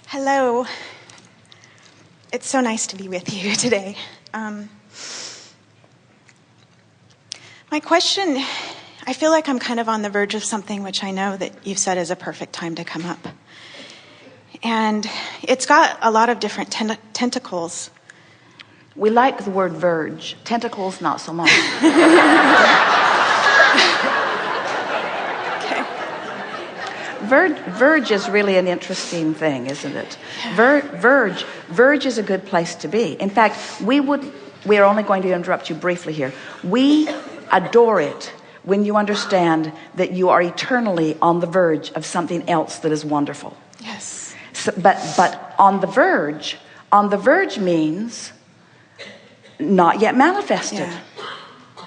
Hello. It's so nice to be with you today. My question, I feel like I'm kind of on the verge of something which I know that you've said is a perfect time to come up. And it's got a lot of different tentacles. We like the word verge. Tentacles, not so much. Verge is really an interesting thing, isn't it? Verge is a good place to be. In fact, we are only going to interrupt you briefly here. We adore it when you understand that you are eternally on the verge of something else that is wonderful. Yes. So, but on the verge means not yet manifested. Yeah.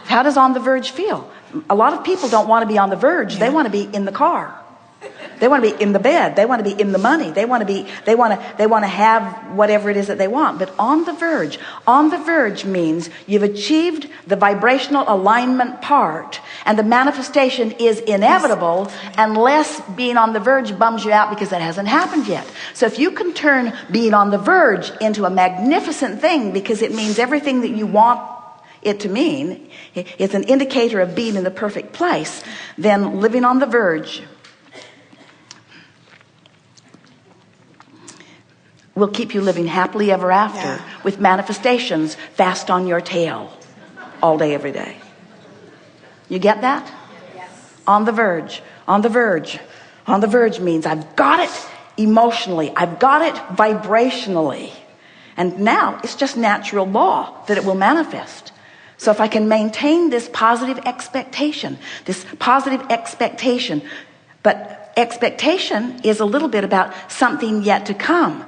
How does on the verge feel? A lot of people don't want to be on the verge. Yeah. They want to be in the car. They want to be in the bed. They want to be in the money. They want to have whatever it is that they want. But on the verge means you've achieved the vibrational alignment part, and the manifestation is inevitable unless being on the verge bums you out because that hasn't happened yet. So if you can turn being on the verge into a magnificent thing because it means everything that you want it to mean, it's an indicator of being in the perfect place, then living on the verge will keep you living happily ever after with manifestations fast on your tail all day, every day. You get that? Yes. On the verge. On the verge. On the verge means I've got it emotionally. I've got it vibrationally. And now it's just natural law that it will manifest. So if I can maintain this positive expectation, but expectation is a little bit about something yet to come.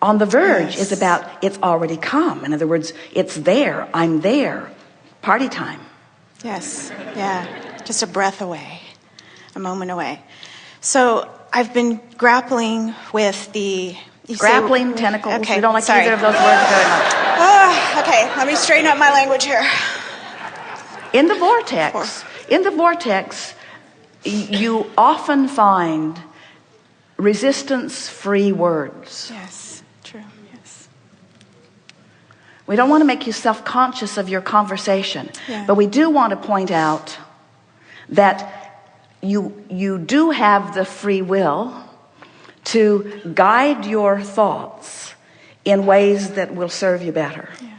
On the verge is about it's already come. In other words, it's there. I'm there. Party time. Yes. Yeah. Just a breath away. A moment away. So I've been grappling with the... tentacles. Okay, we don't like sorry. either of those words very much. Okay, let me straighten up my language here. In the vortex, you often find resistance-free words. Yes. True, yes. We don't want to make you self-conscious of your conversation, but we do want to point out that you do have the free will to guide your thoughts in ways that will serve you better. Yeah,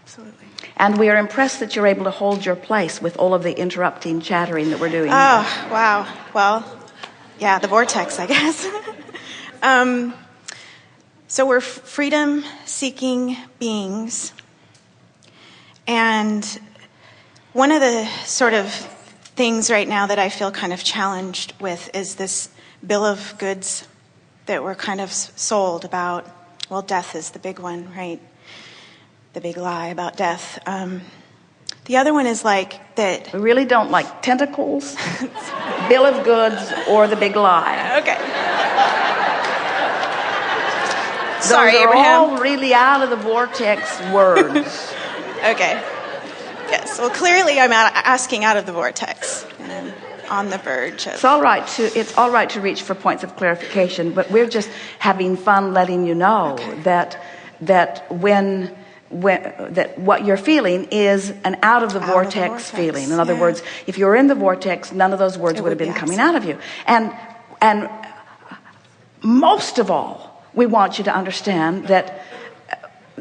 absolutely. And we are impressed that you're able to hold your place with all of the interrupting chattering that we're doing. Oh, wow. Well, yeah, the vortex, I guess. So we're freedom-seeking beings. And one of the sort of things right now that I feel kind of challenged with is this bill of goods that we're kind of sold about, well, death is the big one, right? The big lie about death. The other one is like that... We really don't like tentacles, bill of goods, or the big lie. Okay. Those Sorry, are Abraham. all really out of the vortex words. Okay. Yes. Well, clearly I'm asking out of the vortex, and I'm on the verge. It's all right to reach for points of clarification, but we're just having fun letting you know that what you're feeling is an out of the vortex feeling. In other words, if you're in the vortex, none of those words would have been coming out of you. And most of all, we want you to understand that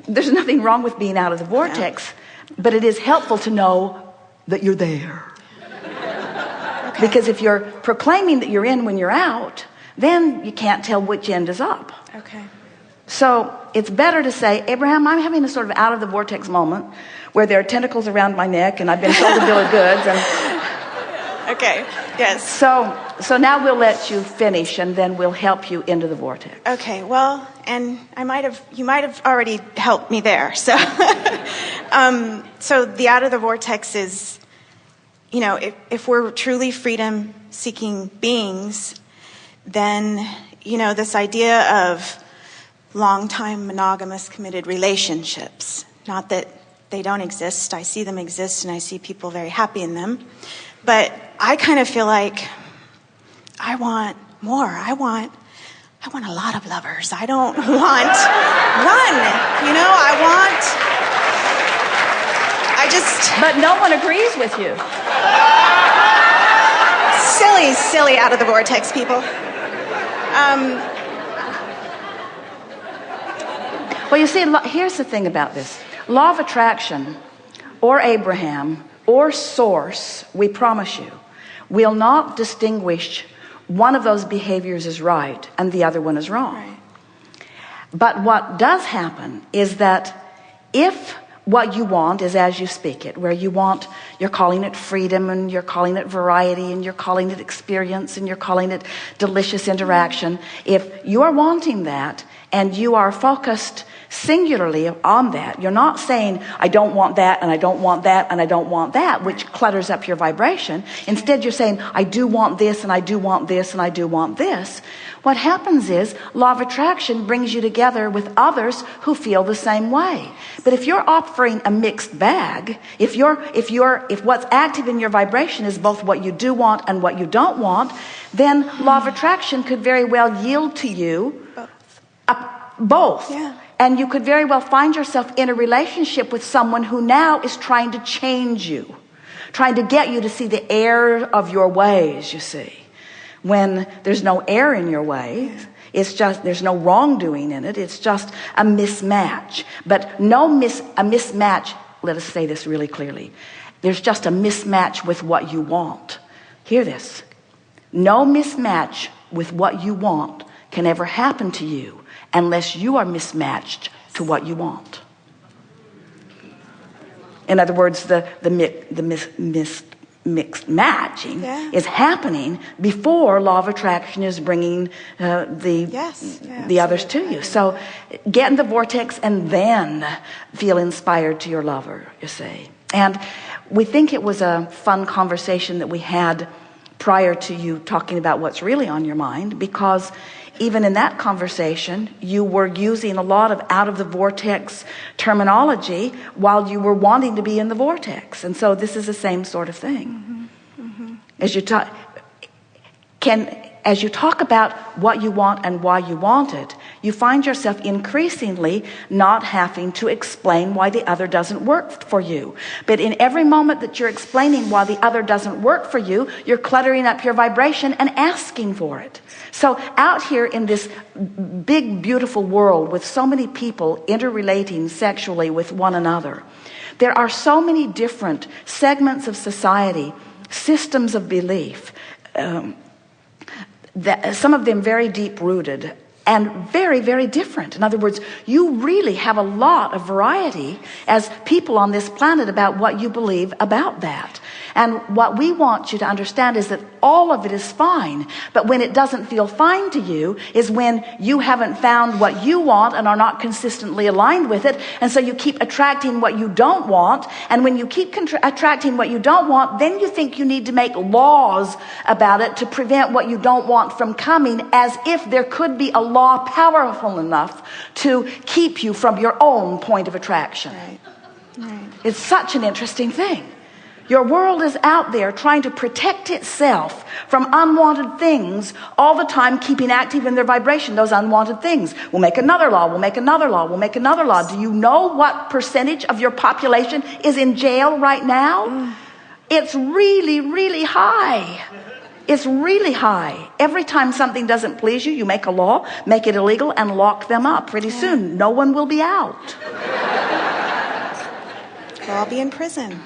there's nothing wrong with being out of the vortex, but it is helpful to know that you're there. Okay. Because if you're proclaiming that you're in when you're out, then you can't tell which end is up. Okay. So it's better to say, Abraham, I'm having a sort of out of the vortex moment where there are tentacles around my neck and I've been sold a bill of goods. Okay, yes. So now we'll let you finish and then we'll help you into the vortex. Okay, well, and you might have already helped me there. So, so the out of the vortex is, if we're truly freedom-seeking beings, then, this idea of long-time monogamous committed relationships, not that they don't exist. I see them exist and I see people very happy in them. But I kind of feel like I want more. I want I want a lot of lovers. I don't want one. You know, But no one agrees with you. silly out of the vortex, people. Well, you see, here's the thing about this. Law of attraction, or Abraham, or source, we promise you, will not distinguish one of those behaviors is right and the other one is wrong. Right. But what does happen is that if what you want is as you speak it, where you're calling it freedom, and you're calling it variety, and you're calling it experience, and you're calling it delicious interaction, if you are wanting that and you are focused singularly on that, you're not saying, I don't want that, and I don't want that, and I don't want that, which clutters up your vibration. Instead, you're saying, I do want this, and I do want this, and I do want this. What happens is law of attraction brings you together with others who feel the same way. But if you're offering a mixed bag, if what's active in your vibration is both what you do want and what you don't want, then law of attraction could very well yield to you both. Yeah. And you could very well find yourself in a relationship with someone who now is trying to change you, trying to get you to see the error of your ways, you see. When there's no error in your ways, it's just, there's no wrongdoing in it. It's just a mismatch. But a mismatch, let us say this really clearly. There's just a mismatch with what you want. Hear this. No mismatch with what you want can ever happen to you unless you are mismatched to what you want. In other words, the mixed matching is happening before law of attraction is bringing the others to you. So get in the vortex and then feel inspired to your lover, you see. And we think it was a fun conversation that we had prior to you talking about what's really on your mind, because even in that conversation, you were using a lot of out of the vortex terminology while you were wanting to be in the vortex. And so this is the same sort of thing. As you talk about what you want and why you want it, you find yourself increasingly not having to explain why the other doesn't work for you. But in every moment that you're explaining why the other doesn't work for you, you're cluttering up your vibration and asking for it. So out here in this big, beautiful world with so many people interrelating sexually with one another, there are so many different segments of society, systems of belief, some of them very deep-rooted and very, very different. In other words, you really have a lot of variety as people on this planet about what you believe about that. And what we want you to understand is that all of it is fine. But when it doesn't feel fine to you is when you haven't found what you want and are not consistently aligned with it. And so you keep attracting what you don't want. And when you keep attracting what you don't want, then you think you need to make laws about it to prevent what you don't want from coming, as if there could be a law powerful enough to keep you from your own point of attraction. Right. It's such an interesting thing. Your world is out there trying to protect itself from unwanted things all the time, keeping active in their vibration, those unwanted things. We'll make another law, we'll make another law, we'll make another law. Do you know what percentage of your population is in jail right now? It's really, really high. It's really high. Every time something doesn't please you, you make a law, make it illegal, and lock them up. Pretty soon, no one will be out. We'll all be in prison.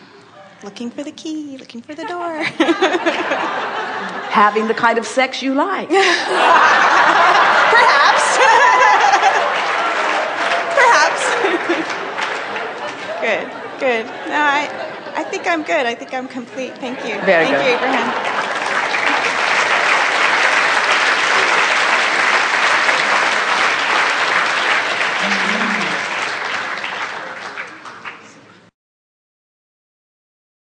Looking for the key, looking for the door. Having the kind of sex you like. Perhaps. Good. No, I think I'm good. I think I'm complete. Thank you. Very good. Thank you, Abraham.